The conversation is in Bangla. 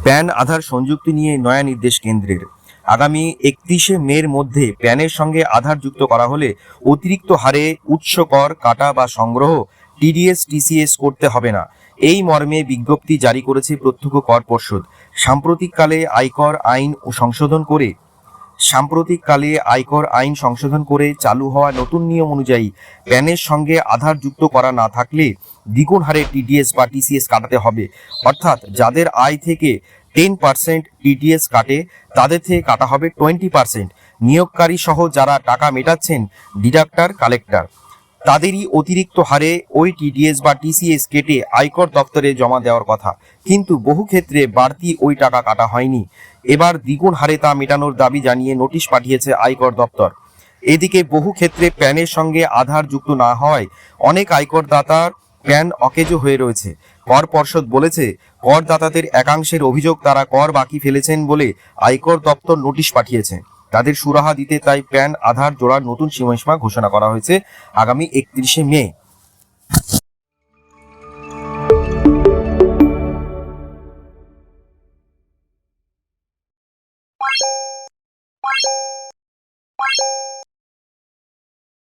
প্যান আধার সংযুক্তি নিয়ে নয়া নির্দেশ কেন্দ্রের। আগামী 31শে মের মধ্যে প্যানের সঙ্গে আধার যুক্ত করা হলে অতিরিক্ত হারে উৎস কর কাটা বা সংগ্রহ টিডিএস টিসিএস করতে হবে না। এই মর্মে বিজ্ঞপ্তি জারি করেছে প্রত্যক্ষ কর পর্ষদ। সাম্প্রতিককালে আয়কর আইন সংশোধন করে চালু হওয়া নতুন নিয়ম অনুযায়ী প্যানের সঙ্গে আধার যুক্ত করা না থাকলে দ্বিগুণ হারে টিডিএস বা টিসিএস কাটাতে হবে। অর্থাৎ যাদের আয় থেকে 10% টিডিএস কাটে তাদের থেকে কাটা হবে 20%। নিয়োগকারী সহ যারা টাকা মেটাচ্ছেন, ডিডাক্টর, কালেক্টর, তাদেরই অতিরিক্ত হারে ওই টিডিএস বা টিসিএস কেটে আয়কর দপ্তরে জমা দেওয়ার কথা। কিন্তু বহু ক্ষেত্রে বাড়তি ওই টাকা কাটা হয়নি। এবার দ্বিগুণ হারে তা মেটানোর দাবি জানিয়ে নোটিশ পাঠিয়েছে আয়কর দপ্তর। এদিকে বহু ক্ষেত্রে প্যানের সঙ্গে আধার যুক্ত না হওয়ায় অনেক আয়করদাতার প্যান অকেজো হয়ে রয়েছে। কর পর্ষদ বলেছে, করদাতাদের একাংশের অভিযোগ তারা কর বাকি ফেলেছেন বলে আয়কর দপ্তর নোটিশ পাঠিয়েছে। তাদের সুরাহা দিতে তাই প্যান আধার জোড়ার নতুন সময়সীমা ঘোষণা করা হয়েছে আগামী 31শে মে।